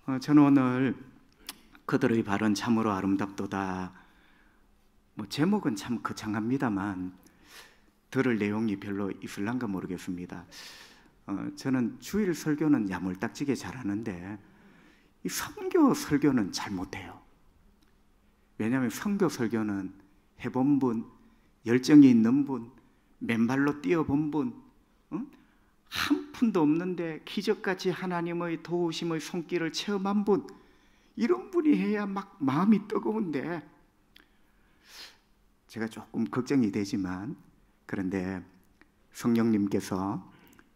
저는 오늘 그들의 발은 참으로 아름답도다. 제목은 참 거창합니다만 들을 내용이 별로 있을란가 모르겠습니다. 저는 주일 설교는 야물딱지게 잘하는데 이 선교 설교는 잘 못해요. 왜냐하면 선교 설교는 해본 분, 열정이 있는 분, 맨발로 뛰어본 분, 한 푼도 없는데 기적같이 하나님의 도우심의 손길을 체험한 분, 이런 분이 해야 막 마음이 뜨거운데 제가 조금 걱정이 되지만, 그런데 성령님께서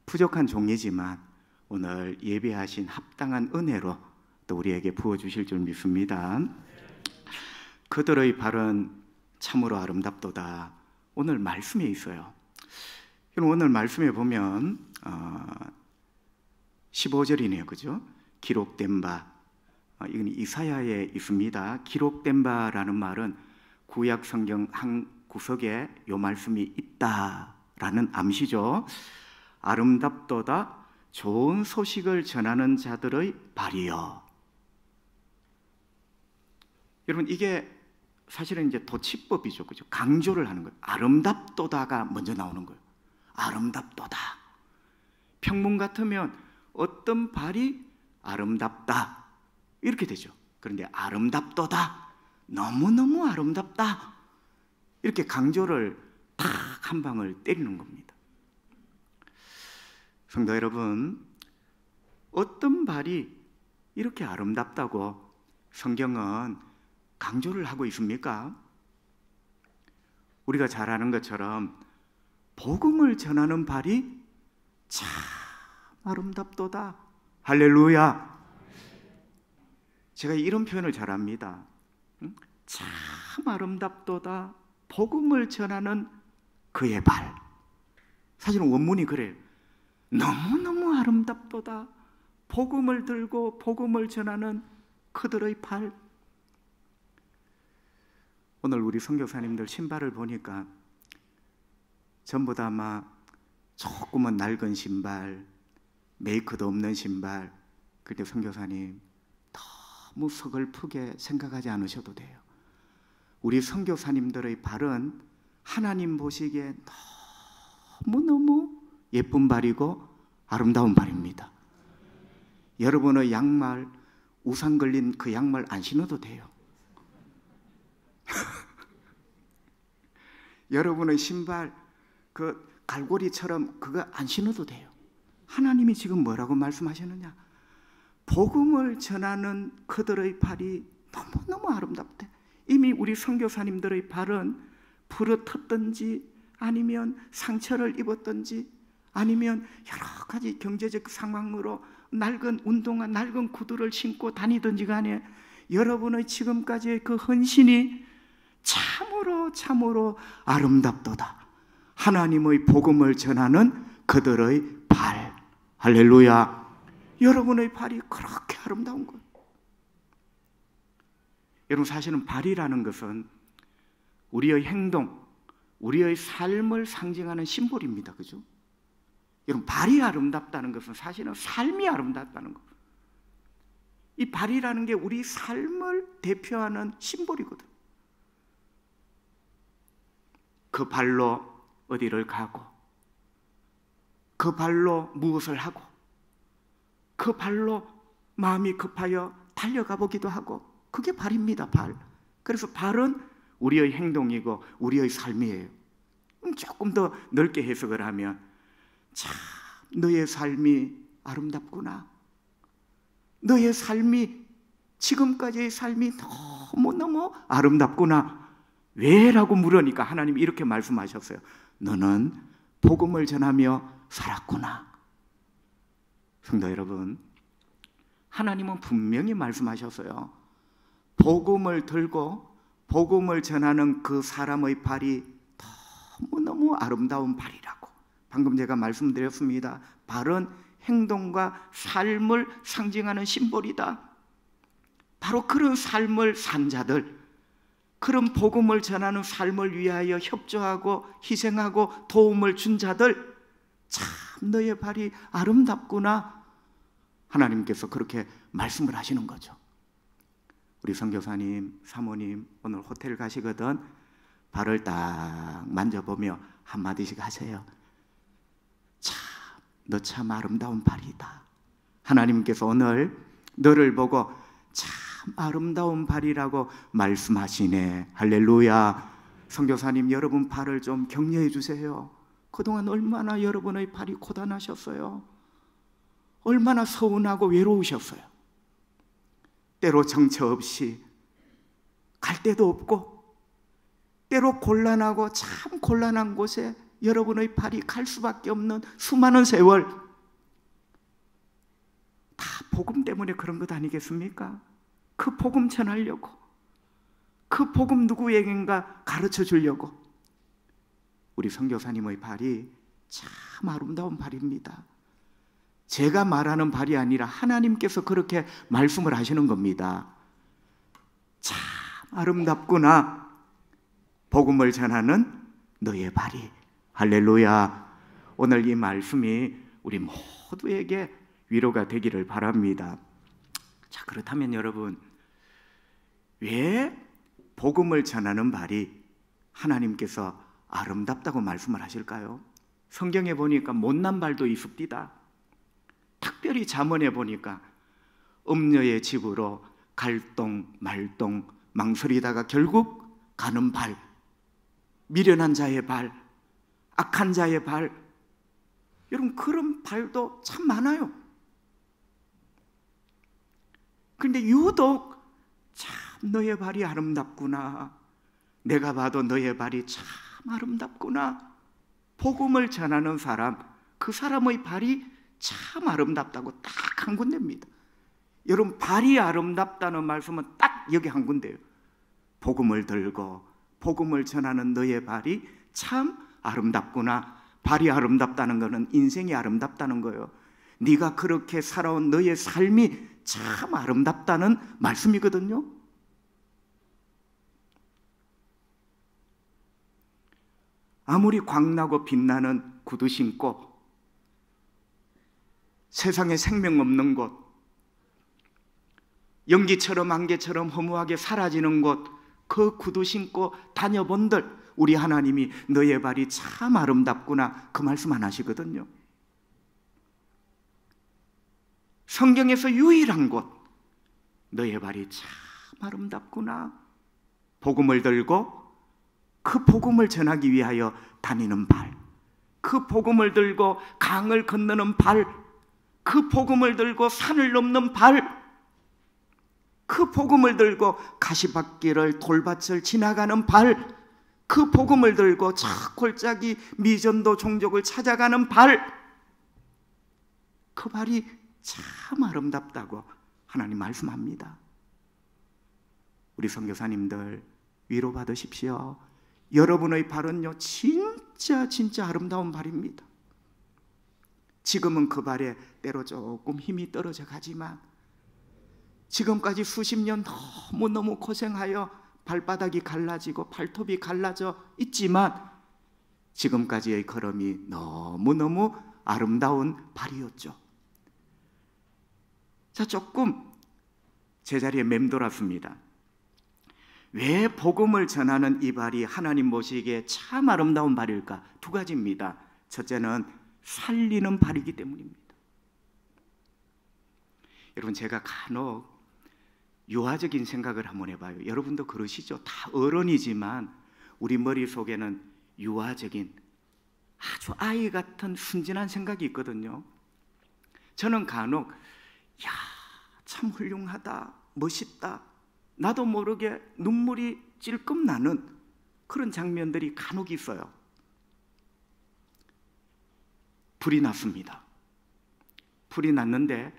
부족한 종이지만 오늘 예배하신 합당한 은혜로 또 우리에게 부어주실 줄 믿습니다. 그들의 발은 참으로 아름답도다. 오늘 말씀에 있어요. 오늘 말씀에 보면 15절이네요, 그죠? 기록된 바, 이건 이사야에 있습니다. 기록된 바라는 말은 구약 성경 한 구석에 이 말씀이 있다라는 암시죠. 아름답도다, 좋은 소식을 전하는 자들의 발이여. 여러분, 이게 사실은 이제 도치법이죠, 그죠? 강조를 하는 거예요. 아름답도다가 먼저 나오는 거예요. 아름답도다. 평문 같으면 어떤 발이 아름답다 이렇게 되죠. 그런데 아름답도다, 너무너무 아름답다, 이렇게 강조를 딱 한 방을 때리는 겁니다. 성도 여러분, 어떤 발이 이렇게 아름답다고 성경은 강조를 하고 있습니까? 우리가 잘 아는 것처럼 복음을 전하는 발이 참 아름답도다. 할렐루야. 제가 이런 표현을 잘합니다. 참 아름답도다, 복음을 전하는 그의 발. 사실은 원문이 그래요. 너무너무 아름답도다, 복음을 들고 복음을 전하는 그들의 발. 오늘 우리 선교사님들 신발을 보니까 전부 다 아마 조금은 낡은 신발, 메이크도 없는 신발. 그때 선교사님, 너무 서글프게 생각하지 않으셔도 돼요. 우리 선교사님들의 발은 하나님 보시기에 너무너무 예쁜 발이고 아름다운 발입니다. 여러분의 양말, 우상 걸린 그 양말 안 신어도 돼요. 여러분의 신발, 그 갈고리처럼 그거 안 신어도 돼요. 하나님이 지금 뭐라고 말씀하시느냐? 복음을 전하는 그들의 발이 너무너무 아름답대. 이미 우리 선교사님들의 발은 부러졌든지 아니면 상처를 입었든지 아니면 여러 가지 경제적 상황으로 낡은 운동화, 낡은 구두를 신고 다니든지 간에 여러분의 지금까지의 그 헌신이 참으로 아름답도다. 하나님의 복음을 전하는 그들의 발. 할렐루야. 여러분의 발이 그렇게 아름다운 거예요. 여러분, 사실은 발이라는 것은 우리의 행동, 우리의 삶을 상징하는 심볼입니다. 그죠? 여러분, 발이 아름답다는 것은 사실은 삶이 아름답다는 거예요. 이 발이라는 게 우리 삶을 대표하는 심볼이거든. 그 발로 어디를 가고, 그 발로 무엇을 하고, 그 발로 마음이 급하여 달려가 보기도 하고, 그게 발입니다. 발. 그래서 발은 우리의 행동이고 우리의 삶이에요. 조금 더 넓게 해석을 하면, 참 너의 삶이 아름답구나, 너의 삶이, 지금까지의 삶이 너무너무 아름답구나. 왜? 라고 물으니까 하나님이 이렇게 말씀하셨어요. 너는 복음을 전하며 살았구나. 성도 여러분, 하나님은 분명히 말씀하셨어요. 복음을 들고 복음을 전하는 그 사람의 발이 너무너무 아름다운 발이라고. 방금 제가 말씀드렸습니다. 발은 행동과 삶을 상징하는 심볼이다. 바로 그런 삶을 산 자들, 그런 복음을 전하는 삶을 위하여 협조하고 희생하고 도움을 준 자들, 참 너의 발이 아름답구나. 하나님께서 그렇게 말씀을 하시는 거죠. 우리 선교사님, 사모님 오늘 호텔 가시거든 발을 딱 만져보며 한마디씩 하세요. 참, 너 참 아름다운 발이다. 하나님께서 오늘 너를 보고 참 아름다운 발이라고 말씀하시네. 할렐루야. 선교사님, 여러분 발을 좀 격려해 주세요. 그동안 얼마나 여러분의 발이 고단하셨어요. 얼마나 서운하고 외로우셨어요. 때로 정처 없이 갈 데도 없고, 때로 곤란하고 참 곤란한 곳에 여러분의 발이 갈 수밖에 없는 수많은 세월, 다 복음 때문에 그런 것 아니겠습니까? 그 복음 전하려고, 그 복음 누구에겐가 가르쳐 주려고. 우리 선교사님의 발이 참 아름다운 발입니다. 제가 말하는 발이 아니라 하나님께서 그렇게 말씀을 하시는 겁니다. 참 아름답구나, 복음을 전하는 너의 발이. 할렐루야. 오늘 이 말씀이 우리 모두에게 위로가 되기를 바랍니다. 자, 그렇다면 여러분, 왜 복음을 전하는 발이 하나님께서 아름답다고 말씀을 하실까요? 성경에 보니까 못난 발도 있습니다. 특별히 잠언에 보니까 음녀의 집으로 갈동 말동 망설이다가 결국 가는 발, 미련한 자의 발, 악한 자의 발, 여러분 그런 발도 참 많아요. 그런데 유독 참 너의 발이 아름답구나, 내가 봐도 너의 발이 참 아름답구나, 복음을 전하는 사람, 그 사람의 발이 참 아름답다고 딱 한 군데입니다. 여러분 발이 아름답다는 말씀은 딱 여기 한 군데예요. 복음을 들고 복음을 전하는 너의 발이 참 아름답구나. 발이 아름답다는 것은 인생이 아름답다는 거예요. 네가 그렇게 살아온 너의 삶이 참 아름답다는 말씀이거든요. 아무리 광나고 빛나는 구두 신고 세상에 생명 없는 곳, 연기처럼 안개처럼 허무하게 사라지는 곳, 그 구두 신고 다녀본들 우리 하나님이 너의 발이 참 아름답구나, 그 말씀 안 하시거든요. 성경에서 유일한 곳, 너의 발이 참 아름답구나, 복음을 들고 그 복음을 전하기 위하여 다니는 발, 그 복음을 들고 강을 건너는 발, 그 복음을 들고 산을 넘는 발, 그 복음을 들고 가시밭길을 돌밭을 지나가는 발, 그 복음을 들고 저 골짜기 미전도 종족을 찾아가는 발, 그 발이 참 아름답다고 하나님 말씀합니다. 우리 선교사님들 위로받으십시오. 여러분의 발은요 진짜 아름다운 발입니다. 지금은 그 발에 때로 조금 힘이 떨어져 가지만 지금까지 수십 년 너무너무 고생하여 발바닥이 갈라지고 발톱이 갈라져 있지만 지금까지의 걸음이 너무너무 아름다운 발이었죠. 자, 조금 제자리에 맴돌았습니다. 왜 복음을 전하는 이 발이 하나님 보시기에 참 아름다운 발일까? 두 가지입니다. 첫째는 살리는 발이기 때문입니다. 여러분, 제가 간혹 유아적인 생각을 한번 해봐요. 여러분도 그러시죠? 다 어른이지만 우리 머릿속에는 유아적인 아주 아이 같은 순진한 생각이 있거든요. 저는 간혹 참 훌륭하다, 멋있다, 나도 모르게 눈물이 찔끔 나는 그런 장면들이 간혹 있어요. 불이 났습니다. 불이 났는데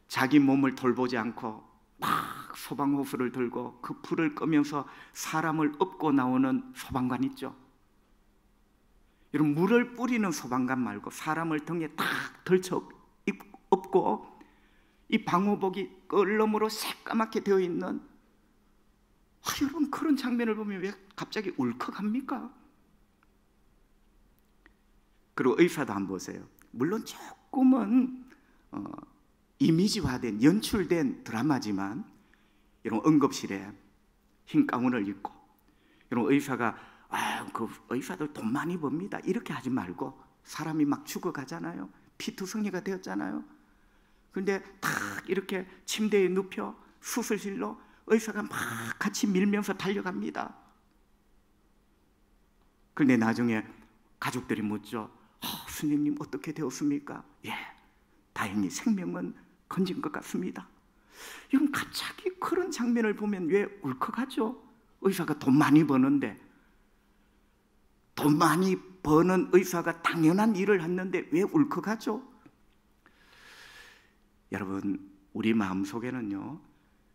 자기 몸을 돌보지 않고 막 소방호스를 들고 그 불을 끄면서 사람을 업고 나오는 소방관 있죠. 여러분, 물을 뿌리는 소방관 말고 사람을 등에 딱 들쳐 업고 이 방호복이 끌럼으로 새까맣게 되어 있는, 여러분 그런 장면을 보면 왜 갑자기 울컥합니까? 그리고 의사도 한번 보세요. 물론 조금은 이미지화된, 연출된 드라마지만, 여러분 응급실에 흰 가운을 입고, 여러분 의사가 그 의사들 돈 많이 법니다 이렇게 하지 말고, 사람이 막 죽어가잖아요. 피투성이가 되었잖아요. 그런데 탁 이렇게 침대에 눕혀 수술실로 의사가 막 같이 밀면서 달려갑니다. 그런데 나중에 가족들이 묻죠. 선생님 어떻게 되었습니까? 예, 다행히 생명은 건진 것 같습니다. 여러분 갑자기 그런 장면을 보면 왜 울컥하죠? 의사가 돈 많이 버는데, 돈 많이 버는 의사가 당연한 일을 했는데 왜 울컥하죠? 여러분 우리 마음속에는요,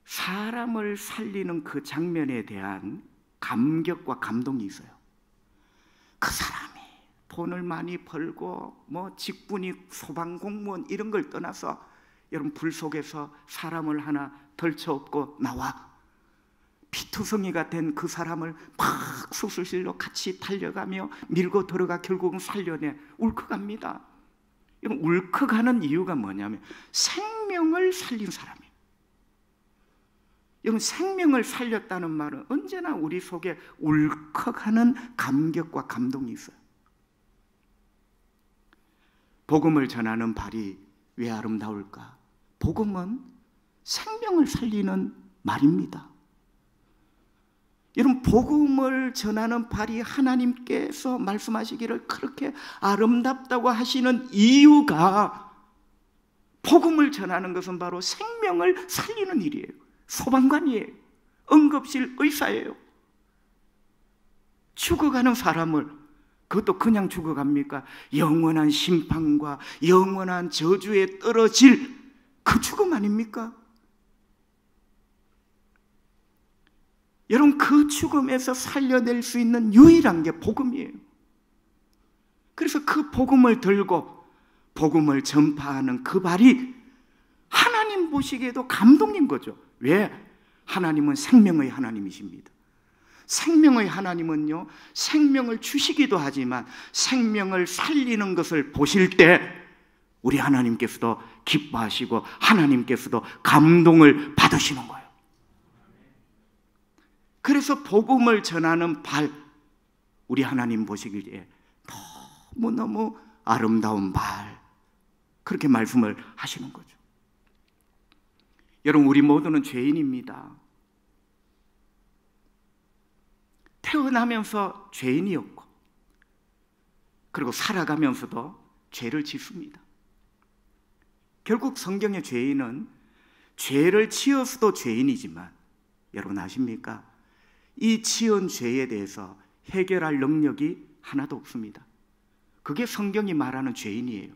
사람을 살리는 그 장면에 대한 감격과 감동이 있어요. 그 사람이 돈을 많이 벌고 뭐 직분이 소방공무원 이런 걸 떠나서 여러분 불 속에서 사람을 하나 덜쳐업고 나와 피투성이가 된 그 사람을 막 수술실로 같이 달려가며 밀고 들어가 결국은 살려내 울컥합니다. 여러분 울컥하는 이유가 뭐냐면 생명을 살린 사람이에요. 여러분 생명을 살렸다는 말은 언제나 우리 속에 울컥하는 감격과 감동이 있어요. 복음을 전하는 발이 왜 아름다울까? 복음은 생명을 살리는 말입니다. 여러분 복음을 전하는 발이 하나님께서 말씀하시기를 그렇게 아름답다고 하시는 이유가, 복음을 전하는 것은 바로 생명을 살리는 일이에요. 소방관이에요. 응급실 의사예요. 죽어가는 사람을, 그것도 그냥 죽어갑니까? 영원한 심판과 영원한 저주에 떨어질 그 죽음 아닙니까? 여러분 그 죽음에서 살려낼 수 있는 유일한 게 복음이에요. 그래서 그 복음을 들고 복음을 전파하는 그 발이 하나님 보시기에도 감동인 거죠. 왜? 하나님은 생명의 하나님이십니다. 생명의 하나님은요, 생명을 주시기도 하지만 생명을 살리는 것을 보실 때 우리 하나님께서도 기뻐하시고 하나님께서도 감동을 받으시는 거예요. 그래서 복음을 전하는 발, 우리 하나님 보시기에 너무너무 아름다운 발, 그렇게 말씀을 하시는 거죠. 여러분 우리 모두는 죄인입니다. 태어나면서 죄인이었고 그리고 살아가면서도 죄를 짓습니다. 결국 성경의 죄인은 죄를 지어서도 죄인이지만, 여러분 아십니까? 이 지은 죄에 대해서 해결할 능력이 하나도 없습니다. 그게 성경이 말하는 죄인이에요.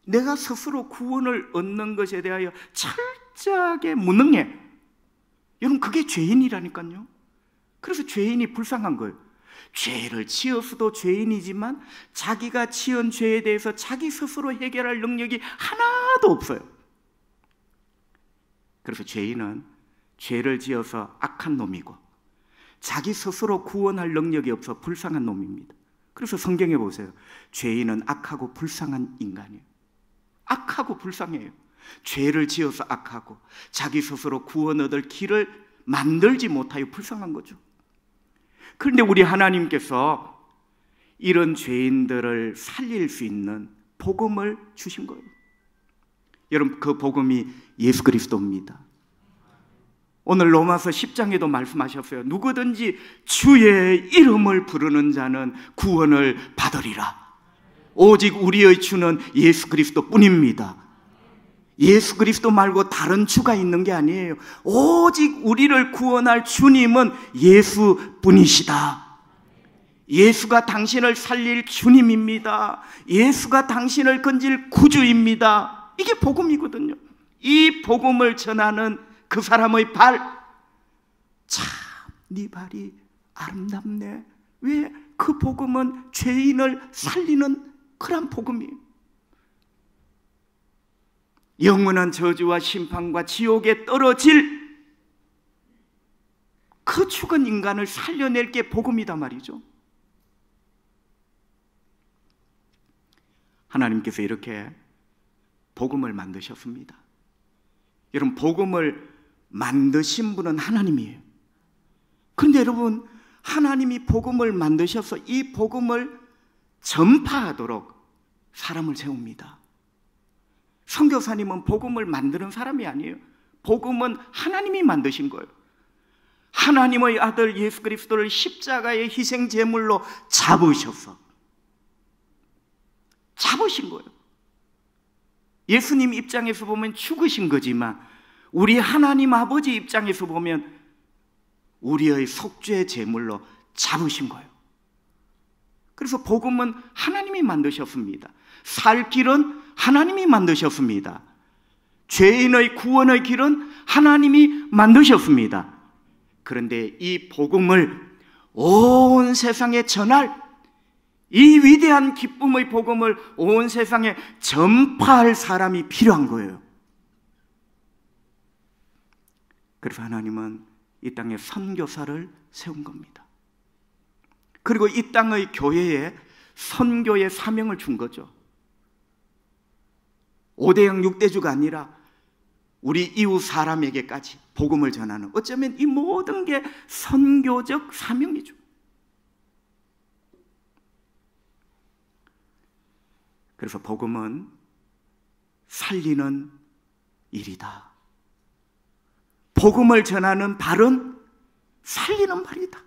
내가 스스로 구원을 얻는 것에 대하여 철저하게 무능해. 여러분 그게 죄인이라니까요. 그래서 죄인이 불쌍한 거예요. 죄를 지어서도 죄인이지만 자기가 지은 죄에 대해서 자기 스스로 해결할 능력이 하나도 없어요. 그래서 죄인은 죄를 지어서 악한 놈이고 자기 스스로 구원할 능력이 없어 불쌍한 놈입니다. 그래서 성경에 보세요. 죄인은 악하고 불쌍한 인간이에요. 악하고 불쌍해요. 죄를 지어서 악하고 자기 스스로 구원 얻을 길을 만들지 못하여 불쌍한 거죠. 그런데 우리 하나님께서 이런 죄인들을 살릴 수 있는 복음을 주신 거예요. 여러분 그 복음이 예수 그리스도입니다. 오늘 로마서 10장에도 말씀하셨어요. 누구든지 주의 이름을 부르는 자는 구원을 받으리라. 오직 우리의 주는 예수 그리스도 뿐입니다. 예수 그리스도 말고 다른 주가 있는 게 아니에요. 오직 우리를 구원할 주님은 예수뿐이시다. 예수가 당신을 살릴 주님입니다. 예수가 당신을 건질 구주입니다. 이게 복음이거든요. 이 복음을 전하는 그 사람의 발, 참 네 발이 아름답네. 왜? 그 복음은 죄인을 살리는 그런 복음이에요. 영원한 저주와 심판과 지옥에 떨어질 그 죽은 인간을 살려낼 게 복음이다 말이죠. 하나님께서 이렇게 복음을 만드셨습니다. 여러분, 복음을 만드신 분은 하나님이에요. 그런데 여러분, 하나님이 복음을 만드셔서 이 복음을 전파하도록 사람을 세웁니다. 선교사님은 복음을 만드는 사람이 아니에요. 복음은 하나님이 만드신 거예요. 하나님의 아들 예수 그리스도를 십자가의 희생 제물로 잡으신 거예요. 예수님 입장에서 보면 죽으신 거지만 우리 하나님 아버지 입장에서 보면 우리의 속죄 제물로 잡으신 거예요. 그래서 복음은 하나님이 만드셨습니다. 살 길은 하나님이 만드셨습니다. 죄인의 구원의 길은 하나님이 만드셨습니다. 그런데 이 복음을 온 세상에 전할, 이 위대한 기쁨의 복음을 온 세상에 전파할 사람이 필요한 거예요. 그래서 하나님은 이 땅에 선교사를 세운 겁니다. 그리고 이 땅의 교회에 선교의 사명을 준 거죠. 5대양 6대주가 아니라 우리 이웃 사람에게까지 복음을 전하는, 어쩌면 이 모든 게 선교적 사명이죠. 그래서 복음은 살리는 일이다. 복음을 전하는 발은 살리는 발이다.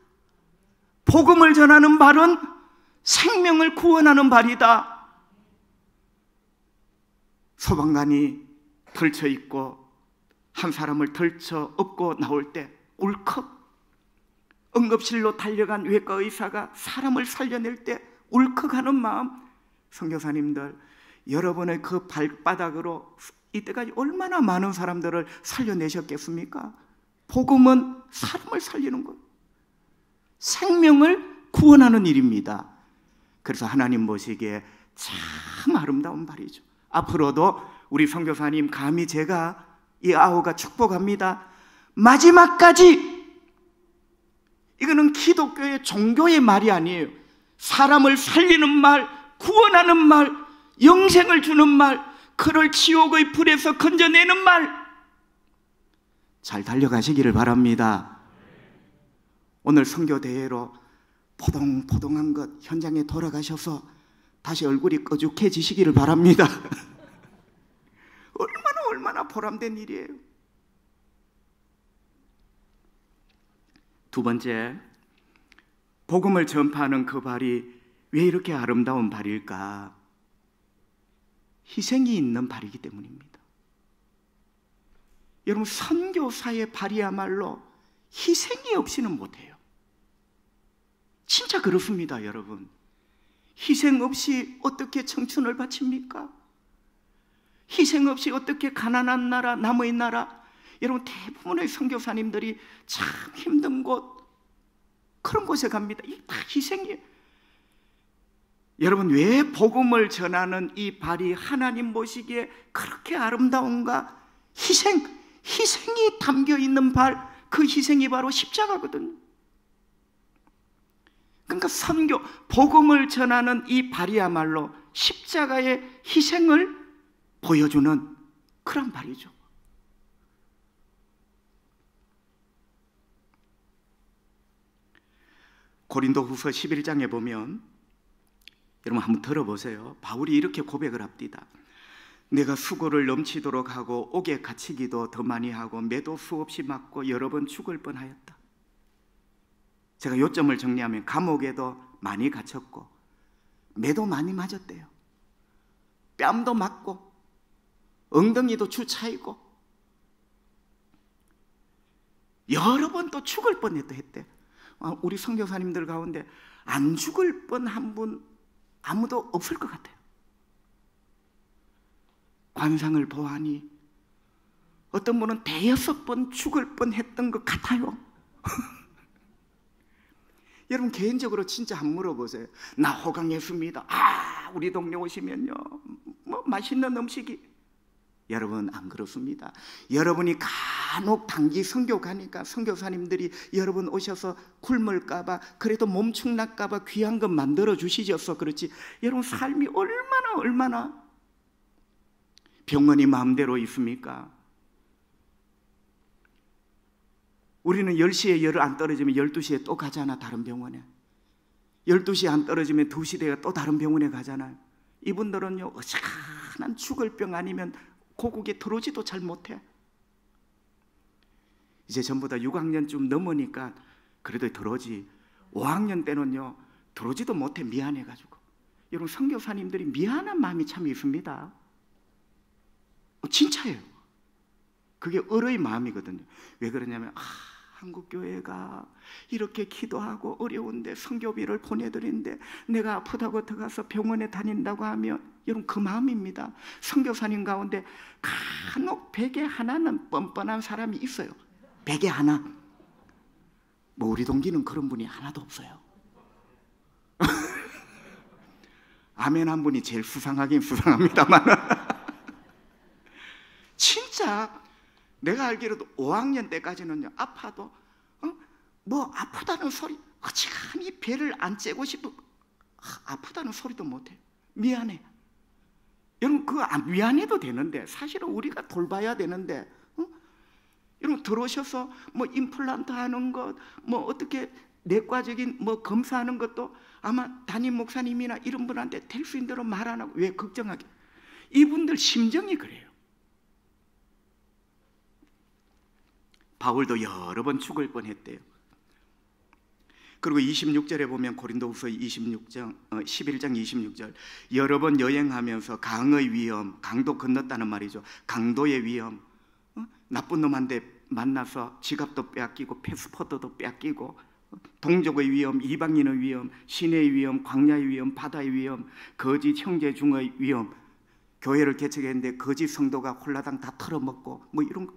복음을 전하는 발은 생명을 구원하는 발이다. 소방관이 덜쳐 있고 한 사람을 덜쳐 업고 나올 때 울컥, 응급실로 달려간 외과 의사가 사람을 살려낼 때 울컥하는 마음, 선교사님들, 여러분의 그 발바닥으로 이때까지 얼마나 많은 사람들을 살려내셨겠습니까? 복음은 사람을 살리는 거예요. 생명을 구원하는 일입니다. 그래서 하나님 보시기에 참 아름다운 발이죠. 앞으로도 우리 선교사님 감히 제가 이 아우가 축복합니다. 마지막까지, 이거는 기독교의 종교의 말이 아니에요. 사람을 살리는 말, 구원하는 말, 영생을 주는 말, 그를 지옥의 불에서 건져내는 말, 잘 달려가시기를 바랍니다. 오늘 선교대회로 포동포동한 것 현장에 돌아가셔서 다시 얼굴이 꺼죽해지시기를 바랍니다. 얼마나 보람된 일이에요. 두 번째, 복음을 전파하는 그 발이 왜 이렇게 아름다운 발일까? 희생이 있는 발이기 때문입니다. 여러분, 선교사의 발이야말로 희생이 없이는 못해요. 진짜 그렇습니다, 여러분. 희생 없이 어떻게 청춘을 바칩니까? 희생 없이 어떻게 가난한 나라, 남의 나라, 여러분 대부분의 선교사님들이 참 힘든 곳, 그런 곳에 갑니다. 이게 다 희생이에요. 여러분, 왜 복음을 전하는 이 발이 하나님 보시기에 그렇게 아름다운가? 희생이 담겨 있는 발, 그 희생이 바로 십자가거든요. 그러니까 선교, 복음을 전하는 이 발이야말로 십자가의 희생을 보여주는 그런 발이죠. 고린도후서 11장에 보면, 여러분 한번 들어보세요. 바울이 이렇게 고백을 합니다. 내가 수고를 넘치도록 하고 옥에 갇히기도 더 많이 하고 매도 수없이 맞고 여러 번 죽을 뻔하였다. 제가 요점을 정리하면 감옥에도 많이 갇혔고 매도 많이 맞았대요. 뺨도 맞고 엉덩이도 주차이고 여러 번 또 죽을 뻔했다 했대. 우리 선교사님들 가운데 안 죽을 뻔한 분 아무도 없을 것 같아요. 관상을 보아하니 어떤 분은 5번 죽을 뻔했던 것 같아요. 여러분 개인적으로 진짜 한번 물어보세요. 나 호강했습니다. 우리 동네 오시면요 뭐 맛있는 음식이, 여러분 안 그렇습니다. 여러분이 간혹 단기 선교 가니까 선교사님들이 여러분 오셔서 굶을까봐, 그래도 몸축날까봐 귀한 것 만들어 주시셔서 그렇지, 여러분 삶이 얼마나 병원이 마음대로 있습니까? 우리는 10시에 열 안 떨어지면 12시에 또 가잖아, 다른 병원에. 12시에 안 떨어지면 2시 되가 또 다른 병원에 가잖아요. 이분들은요, 어지간한 죽을 병 아니면 고국에 들어오지도 잘 못해. 이제 전부 다 6학년쯤 넘으니까 그래도 들어오지. 5학년 때는요, 들어오지도 못해, 미안해가지고. 여러분, 선교사님들이 미안한 마음이 참 있습니다. 진짜예요. 그게 어른의 마음이거든요. 왜 그러냐면, 한국교회가 이렇게 기도하고 어려운데 선교비를 보내드리는데 내가 아프다고 들어가서 병원에 다닌다고 하면, 여러분, 그 마음입니다. 선교사님 가운데 간혹 100에 하나는 뻔뻔한 사람이 있어요. 100에 하나. 뭐 우리 동기는 그런 분이 하나도 없어요. 아멘 한 분이 제일 수상하긴 수상합니다만 진짜 내가 알기로도 5학년 때까지는요, 아파도 뭐 아프다는 소리, 어지간히 배를 안 째고 싶어, 아프다는 소리도 못해. 미안해. 여러분, 그거 미안해도 되는데 사실은 우리가 돌봐야 되는데, 여러분, 들어오셔서 뭐 임플란트 하는 것, 뭐 어떻게 내과적인 뭐 검사하는 것도 아마 담임 목사님이나 이런 분한테 될 수 있는 대로 말 안 하고, 왜 걱정하게? 이분들 심정이 그래요. 바울도 여러 번 죽을 뻔했대요. 그리고 26절에 보면 고린도후서 11장 26절, 여러 번 여행하면서 강의 위험, 강도 건넜다는 말이죠. 강도의 위험, 나쁜 놈한테 만나서 지갑도 빼앗기고 패스포트도 빼앗기고, 동족의 위험, 이방인의 위험, 시내의 위험, 광야의 위험, 바다의 위험, 거짓 형제 중의 위험, 교회를 개척했는데 거짓 성도가 홀라당 다 털어먹고 뭐 이런 것.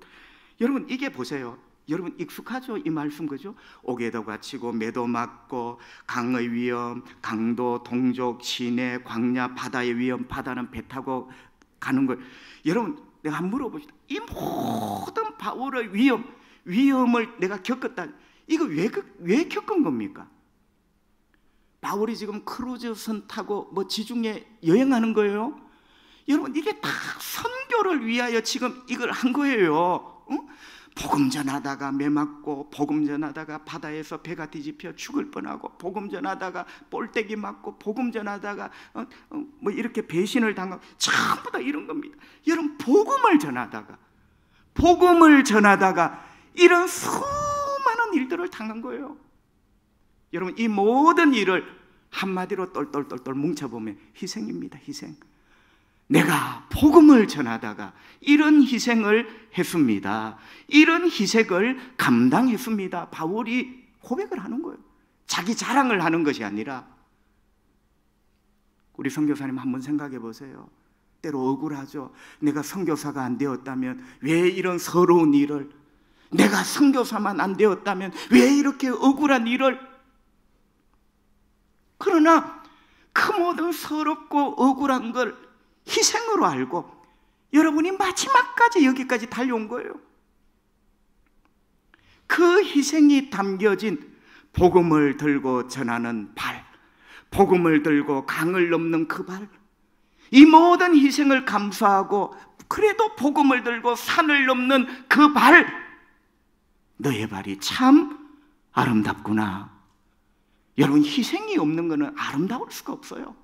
여러분, 이게 보세요. 여러분, 익숙하죠? 이 말씀, 그죠? 옥에도 갇히고 매도 맞고 강의 위험, 강도, 동족, 시내, 광야, 바다의 위험, 바다는 배 타고 가는 걸. 여러분, 내가 한번 물어봅시다. 이 모든 바울의 위험을 내가 겪었다. 이거 왜 겪은 겁니까? 바울이 지금 크루즈선 타고 뭐 지중해 여행하는 거예요? 여러분, 이게 다 선교를 위하여 지금 이걸 한 거예요. 복음 전하다가 매 맞고, 복음 전하다가 바다에서 배가 뒤집혀 죽을 뻔하고, 복음 전하다가 볼때기 맞고, 복음 전하다가 뭐 이렇게 배신을 당하고, 전부 다 이런 겁니다. 여러분, 복음을 전하다가 이런 수많은 일들을 당한 거예요. 여러분, 이 모든 일을 한마디로 똘똘똘똘 뭉쳐보면 희생입니다. 희생. 내가 복음을 전하다가 이런 희생을 했습니다. 이런 희생을 감당했습니다. 바울이 고백을 하는 거예요. 자기 자랑을 하는 것이 아니라. 우리 선교사님 한번 생각해 보세요. 때로 억울하죠. 내가 선교사가 안 되었다면 왜 이런 서러운 일을, 내가 선교사만 안 되었다면 왜 이렇게 억울한 일을. 그러나 그 모든 서럽고 억울한 걸 희생으로 알고 여러분이 마지막까지 여기까지 달려온 거예요. 그 희생이 담겨진 복음을 들고 전하는 발, 복음을 들고 강을 넘는 그 발, 이 모든 희생을 감수하고 그래도 복음을 들고 산을 넘는 그 발, 너의 발이 참 아름답구나. 여러분, 희생이 없는 것은 아름다울 수가 없어요.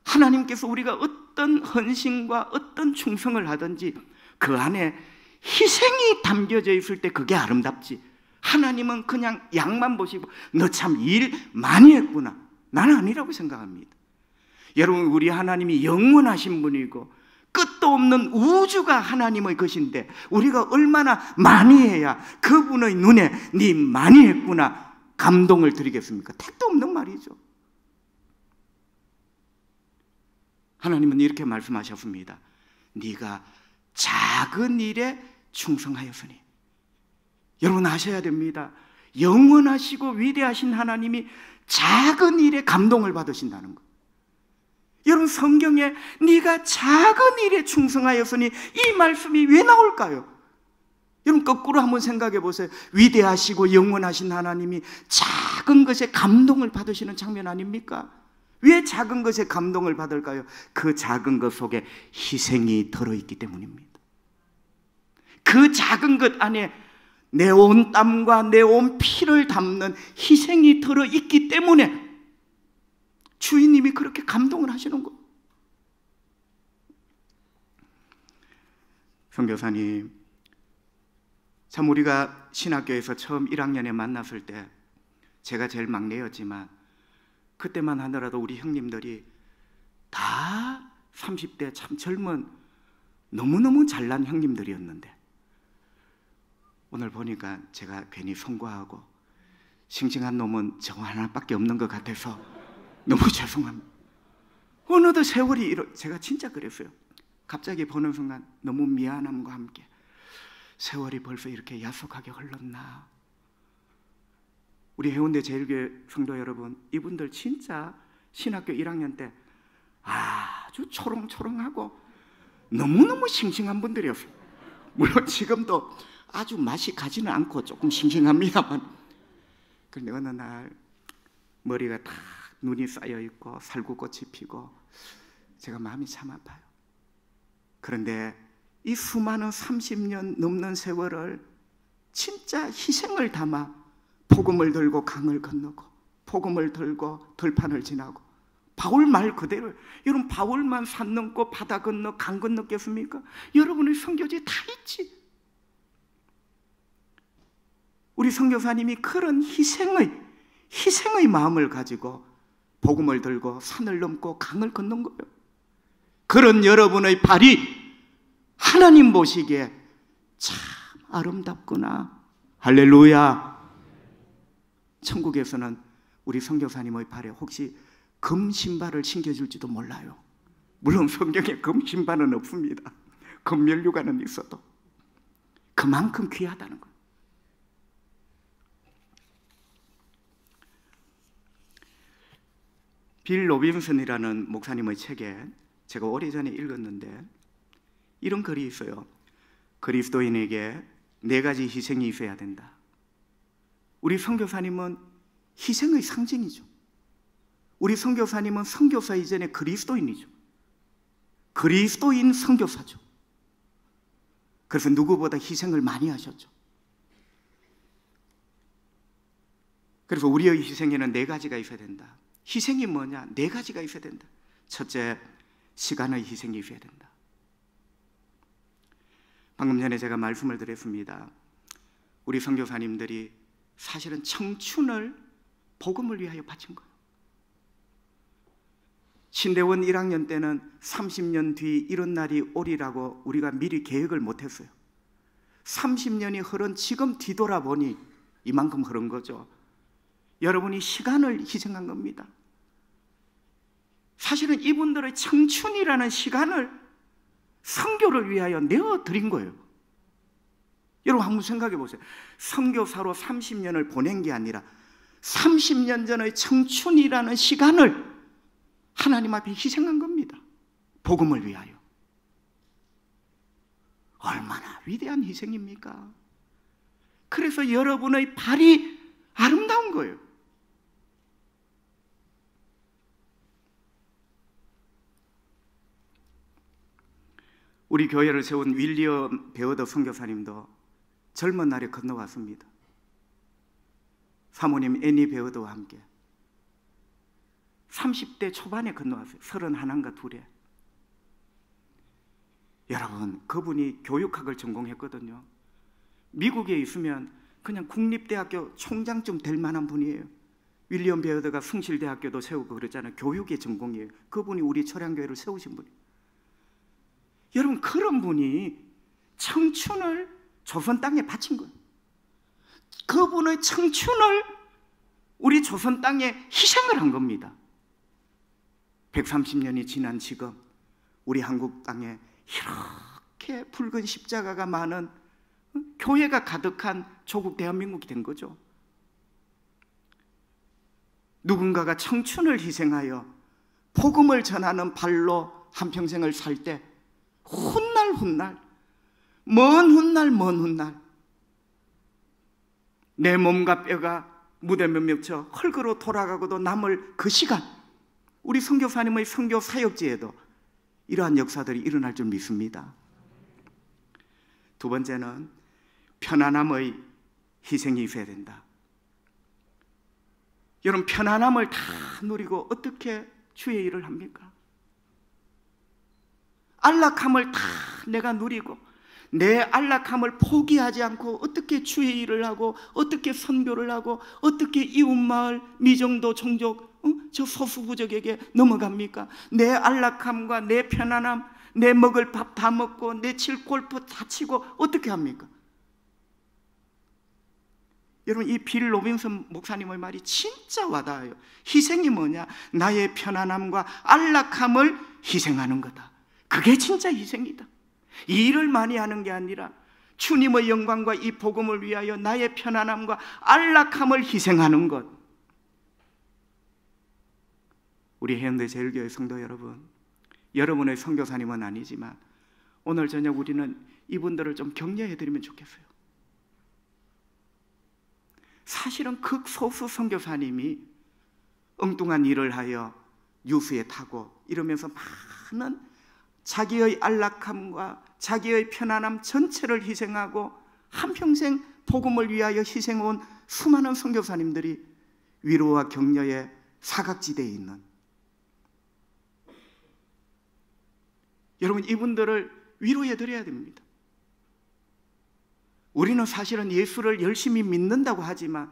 하나님께서 우리가 어떤 헌신과 어떤 충성을 하든지 그 안에 희생이 담겨져 있을 때 그게 아름답지. 하나님은 그냥 양만 보시고 너 참 일 많이 했구나, 나는 아니라고 생각합니다. 여러분, 우리 하나님이 영원하신 분이고 끝도 없는 우주가 하나님의 것인데 우리가 얼마나 많이 해야 그분의 눈에 네 많이 했구나 감동을 드리겠습니까? 택도 없는 말이죠. 하나님은 이렇게 말씀하셨습니다. 네가 작은 일에 충성하였으니. 여러분, 아셔야 됩니다. 영원하시고 위대하신 하나님이 작은 일에 감동을 받으신다는 것. 여러분, 성경에 네가 작은 일에 충성하였으니 이 말씀이 왜 나올까요? 여러분, 거꾸로 한번 생각해 보세요. 위대하시고 영원하신 하나님이 작은 것에 감동을 받으시는 장면 아닙니까? 왜 작은 것에 감동을 받을까요? 그 작은 것 속에 희생이 들어있기 때문입니다. 그 작은 것 안에 내 온 땀과 내 온 피를 담는 희생이 들어있기 때문에 주인님이 그렇게 감동을 하시는 거예요. 선교사님, 참 우리가 신학교에서 처음 1학년에 만났을 때 제가 제일 막내였지만 그때만 하더라도 우리 형님들이 다 30대 참 젊은 너무너무 잘난 형님들이었는데 오늘 보니까 제가 괜히 송구하고 싱싱한 놈은 저 하나밖에 없는 것 같아서 너무 죄송합니다. 어느덧 세월이 제가 진짜 그랬어요. 갑자기 보는 순간 너무 미안함과 함께 세월이 벌써 이렇게 야속하게 흘렀나. 우리 해운대 제일교회 성도 여러분, 이분들 진짜 신학교 1학년 때 아주 초롱초롱하고 너무너무 싱싱한 분들이었어요. 물론 지금도 아주 맛이 가지는 않고 조금 싱싱합니다만, 그런데 어느 날 머리가 다 눈이 쌓여있고 살구꽃이 피고 제가 마음이 참 아파요. 그런데 이 수많은 30년 넘는 세월을 진짜 희생을 담아 복음을 들고 강을 건너고 복음을 들고 들판을 지나고, 바울 말 그대로, 여러분 바울만 산 넘고 바다 건너 강 건넜겠습니까? 여러분의 선교지 다 있지. 우리 선교사님이 그런 희생의 마음을 가지고 복음을 들고 산을 넘고 강을 건넌 거예요. 그런 여러분의 발이 하나님 보시기에 참 아름답구나. 할렐루야. 천국에서는 우리 선교사님의 발에 혹시 금 신발을 신겨줄지도 몰라요. 물론 성경에 금 신발은 없습니다. 금 면류관은 있어도 그만큼 귀하다는 거예요. 빌 로빈슨이라는 목사님의 책에 제가 오래전에 읽었는데 이런 글이 있어요. 그리스도인에게 4가지 희생이 있어야 된다. 우리 선교사님은 희생의 상징이죠. 우리 선교사님은 선교사 이전에 그리스도인이죠. 그리스도인 선교사죠. 그래서 누구보다 희생을 많이 하셨죠. 그래서 우리의 희생에는 4가지가 있어야 된다. 희생이 뭐냐? 4가지가 있어야 된다. 첫째, 시간의 희생이 있어야 된다. 방금 전에 제가 말씀을 드렸습니다. 우리 선교사님들이 사실은 청춘을 복음을 위하여 바친 거예요. 신대원 1학년 때는 30년 뒤 이런 날이 오리라고 우리가 미리 계획을 못했어요. 30년이 흐른 지금 뒤돌아보니 이만큼 흐른 거죠. 여러분이 시간을 희생한 겁니다. 사실은 이분들의 청춘이라는 시간을 선교를 위하여 내어드린 거예요. 여러분 한번 생각해 보세요. 선교사로 30년을 보낸 게 아니라 30년 전의 청춘이라는 시간을 하나님 앞에 희생한 겁니다. 복음을 위하여. 얼마나 위대한 희생입니까? 그래서 여러분의 발이 아름다운 거예요. 우리 교회를 세운 윌리엄 베어더 선교사님도 젊은 날에 건너왔습니다. 사모님 애니 베어더와 함께 30대 초반에 건너왔어요. 31인가 2에. 여러분, 그분이 교육학을 전공했거든요. 미국에 있으면 그냥 국립대학교 총장쯤 될 만한 분이에요. 윌리엄 베어더가 숭실대학교도 세우고 그랬잖아요. 교육의 전공이에요. 그분이 우리 철양교회를 세우신 분이에요. 여러분, 그런 분이 청춘을 조선 땅에 바친 거예요. 그분의 청춘을 우리 조선 땅에 희생을 한 겁니다. 130년이 지난 지금 우리 한국 땅에 이렇게 붉은 십자가가 많은 교회가 가득한 조국 대한민국이 된 거죠. 누군가가 청춘을 희생하여 복음을 전하는 발로 한평생을 살 때 훗날 먼 훗날 내 몸과 뼈가 무덤에 묻혀 흙으로 돌아가고도 남을 그 시간, 우리 선교사님의 선교 사역지에도 이러한 역사들이 일어날 줄 믿습니다. 두 번째는 편안함의 희생이 있어야 된다. 여러분, 편안함을 다 누리고 어떻게 주의 일을 합니까? 안락함을 다 내가 누리고 내 안락함을 포기하지 않고 어떻게 주의 일을 하고 어떻게 선교를 하고 어떻게 이웃마을, 미정도, 종족, 저 소수부족에게 넘어갑니까? 내 안락함과 내 편안함, 내 먹을 밥 다 먹고 내 칠 골프 다 치고 어떻게 합니까? 여러분, 이 빌 로빈슨 목사님의 말이 진짜 와닿아요. 희생이 뭐냐? 나의 편안함과 안락함을 희생하는 거다. 그게 진짜 희생이다. 이 일을 많이 하는 게 아니라 주님의 영광과 이 복음을 위하여 나의 편안함과 안락함을 희생하는 것. 우리 해운대 제일교회 성도 여러분, 여러분의 선교사님은 아니지만 오늘 저녁 우리는 이분들을 좀 격려해드리면 좋겠어요. 사실은 극소수 선교사님이 엉뚱한 일을 하여 뉴스에 타고 이러면서 많은 자기의 안락함과 자기의 편안함 전체를 희생하고 한평생 복음을 위하여 희생해온 수많은 선교사님들이 위로와 격려의 사각지대에 있는, 여러분, 이분들을 위로해드려야 됩니다. 우리는 사실은 예수를 열심히 믿는다고 하지만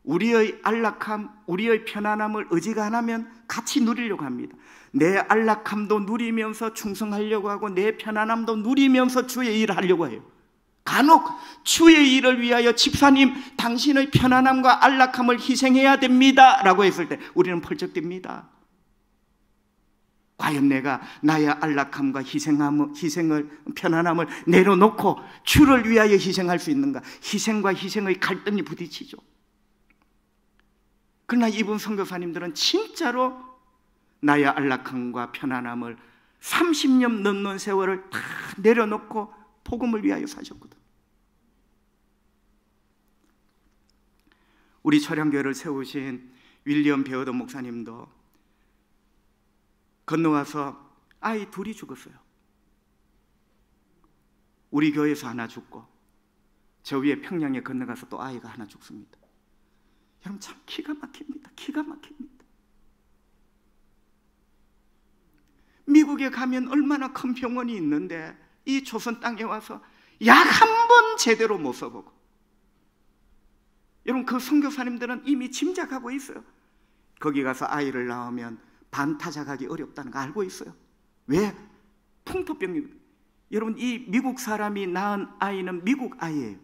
우리의 안락함, 우리의 편안함을 어지간하면 같이 누리려고 합니다. 내 안락함도 누리면서 충성하려고 하고 내 편안함도 누리면서 주의 일을 하려고 해요. 간혹 주의 일을 위하여 집사님 당신의 편안함과 안락함을 희생해야 됩니다 라고 했을 때 우리는 펄쩍 뜁니다. 과연 내가 나의 안락함과 희생을, 편안함을 내려놓고 주를 위하여 희생할 수 있는가? 희생과 희생의 갈등이 부딪히죠. 그러나 이분 선교사님들은 진짜로 나의 안락함과 편안함을 30년 넘는 세월을 다 내려놓고 복음을 위하여 사셨거든. 우리 철양교회를 세우신 윌리엄 베어더 목사님도 건너와서 아이 둘이 죽었어요. 우리 교회에서 하나 죽고 저 위에 평양에 건너가서 또 아이가 하나 죽습니다. 여러분, 참 기가 막힙니다. 기가 막힙니다. 미국에 가면 얼마나 큰 병원이 있는데 이 조선 땅에 와서 약 한 번 제대로 못 써보고, 여러분, 그 선교사님들은 이미 짐작하고 있어요. 거기 가서 아이를 낳으면 반타작하기 어렵다는 거 알고 있어요. 왜? 풍토병이. 여러분, 이 미국 사람이 낳은 아이는 미국 아이예요.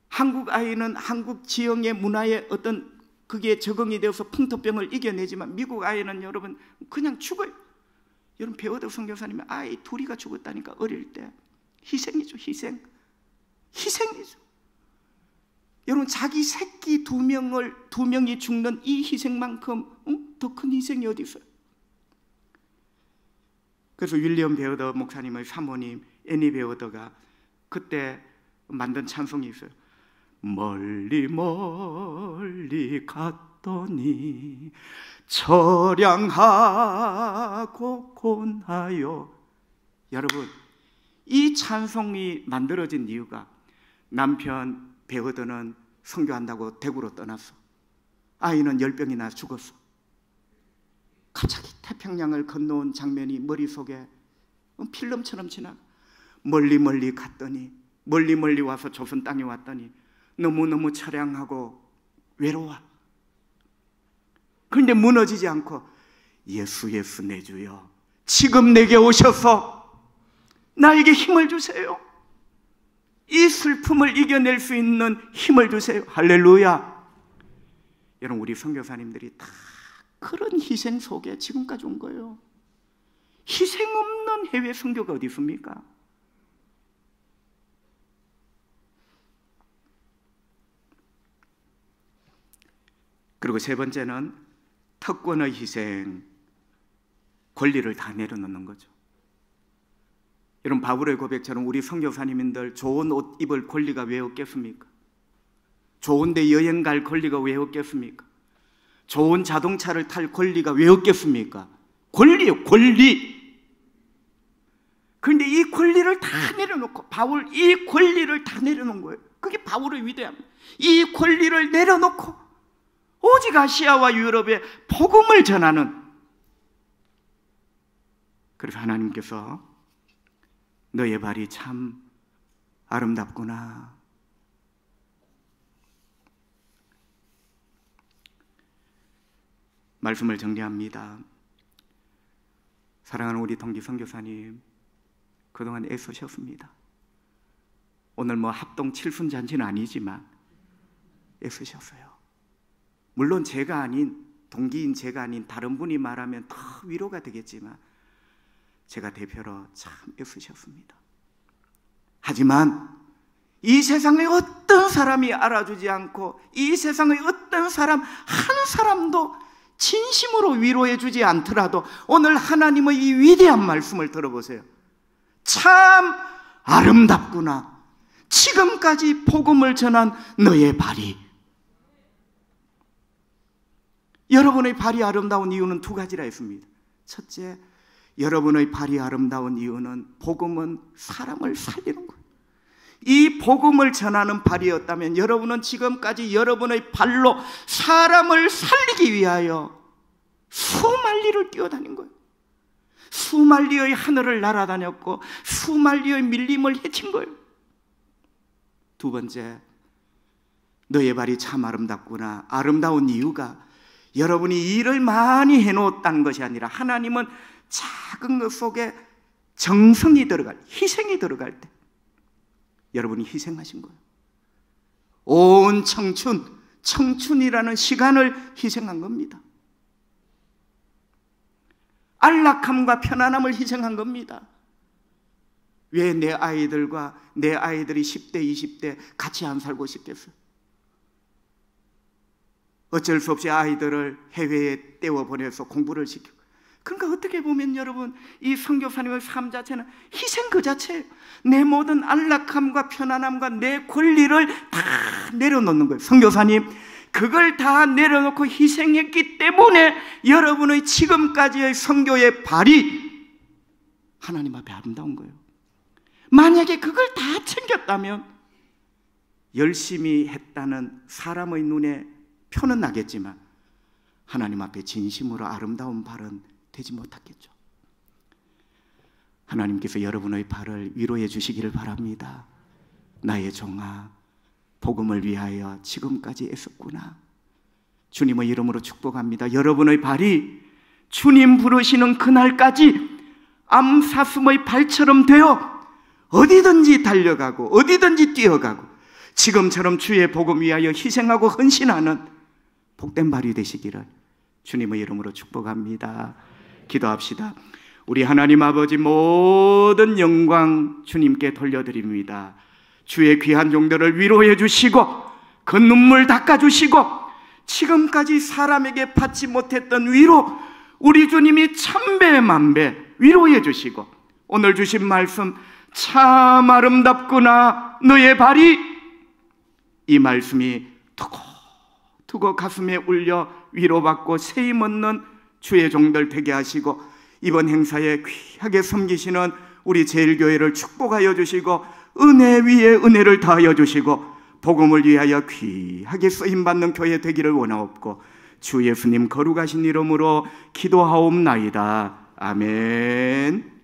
한국 아이는 한국 지형의 문화에 어떤 그게 적응이 되어서 풍토병을 이겨내지만 미국 아이는 여러분 그냥 죽어요. 여러분, 베어더 선교사님이 아이 둘이가 죽었다니까. 어릴 때 희생이죠. 희생이죠. 여러분, 자기 새끼 두 명이 죽는 이 희생만큼 더 큰 희생이 어디 있어요? 그래서 윌리엄 베어더 목사님의 사모님 애니 베어더가 그때 만든 찬송이 있어요. 멀리 멀리 갔더니 처량하고 곤하여. 여러분, 이 찬송이 만들어진 이유가 남편 베어더는 선교한다고 대구로 떠났어. 아이는 열병이나 죽었어. 갑자기 태평양을 건너온 장면이 머릿속에 필름처럼 지나가. 멀리 멀리 갔더니, 멀리 멀리 와서 조선 땅에 왔더니 너무너무 처량하고 외로워. 그런데 무너지지 않고 예수 예수 내 주여 지금 내게 오셔서 나에게 힘을 주세요. 이 슬픔을 이겨낼 수 있는 힘을 주세요. 할렐루야. 여러분, 우리 선교사님들이 다 그런 희생 속에 지금까지 온 거예요. 희생 없는 해외 선교가 어디 있습니까? 그리고 세 번째는 특권의 희생, 권리를 다 내려놓는 거죠. 여러분, 바울의 고백처럼 우리 선교사님들 좋은 옷 입을 권리가 왜 없겠습니까? 좋은 데 여행 갈 권리가 왜 없겠습니까? 좋은 자동차를 탈 권리가 왜 없겠습니까? 권리예요, 권리. 그런데 이 권리를 다 내려놓고, 바울 이 권리를 다 내려놓은 거예요. 그게 바울의 위대함. 이 권리를 내려놓고 오직 아시아와 유럽에 복음을 전하는, 그래서 하나님께서 너의 발이 참 아름답구나. 말씀을 정리합니다. 사랑하는 우리 동기 선교사님, 그동안 애쓰셨습니다. 오늘 뭐 합동 칠순잔치는 아니지만 애쓰셨어요. 물론 제가 아닌, 동기인 제가 아닌 다른 분이 말하면 더 위로가 되겠지만 제가 대표로 참 애쓰셨습니다. 하지만 이 세상에 어떤 사람이 알아주지 않고, 이 세상의 어떤 사람 한 사람도 진심으로 위로해 주지 않더라도 오늘 하나님의 이 위대한 말씀을 들어보세요. 참 아름답구나. 지금까지 복음을 전한 너의 발이. 여러분의 발이 아름다운 이유는 두 가지라 했습니다. 첫째, 여러분의 발이 아름다운 이유는 복음은 사람을 살리는 거예요. 이 복음을 전하는 발이었다면 여러분은 지금까지 여러분의 발로 사람을 살리기 위하여 수만리를 뛰어다닌 거예요. 수만리의 하늘을 날아다녔고 수만리의 밀림을 헤친 거예요. 두 번째, 너의 발이 참 아름답구나. 아름다운 이유가 여러분이 일을 많이 해놓았다는 것이 아니라 하나님은 작은 것 속에 정성이 들어갈, 희생이 들어갈 때 여러분이 희생하신 거예요. 온 청춘이라는 시간을 희생한 겁니다. 안락함과 편안함을 희생한 겁니다. 왜 내 아이들이 10대, 20대 같이 안 살고 싶겠어요? 어쩔 수 없이 아이들을 해외에 떼어보내서 공부를 시키고. 그러니까 어떻게 보면 여러분, 이 선교사님의 삶 자체는 희생 그 자체예요. 내 모든 안락함과 편안함과 내 권리를 다 내려놓는 거예요. 선교사님, 그걸 다 내려놓고 희생했기 때문에 여러분의 지금까지의 선교의 발이 하나님 앞에 아름다운 거예요. 만약에 그걸 다 챙겼다면 열심히 했다는 사람의 눈에 표는 나겠지만 하나님 앞에 진심으로 아름다운 발은 되지 못하겠죠. 하나님께서 여러분의 발을 위로해 주시기를 바랍니다. 나의 종아, 복음을 위하여 지금까지 애썼구나. 주님의 이름으로 축복합니다. 여러분의 발이 주님 부르시는 그날까지 암사슴의 발처럼 되어 어디든지 달려가고 어디든지 뛰어가고 지금처럼 주의 복음 위하여 희생하고 헌신하는 복된 발이 되시기를 주님의 이름으로 축복합니다. 기도합시다. 우리 하나님 아버지, 모든 영광 주님께 돌려드립니다. 주의 귀한 종들을 위로해 주시고 그 눈물 닦아주시고 지금까지 사람에게 받지 못했던 위로 우리 주님이 천배 만배 위로해 주시고 오늘 주신 말씀 참 아름답구나 너의 발이, 이 말씀이 두고 가슴에 울려 위로받고 세임 얻는 주의 종들 되게 하시고 이번 행사에 귀하게 섬기시는 우리 제일교회를 축복하여 주시고 은혜 위에 은혜를 더하여 주시고 복음을 위하여 귀하게 쓰임받는 교회 되기를 원하옵고 주 예수님 거룩하신 이름으로 기도하옵나이다. 아멘.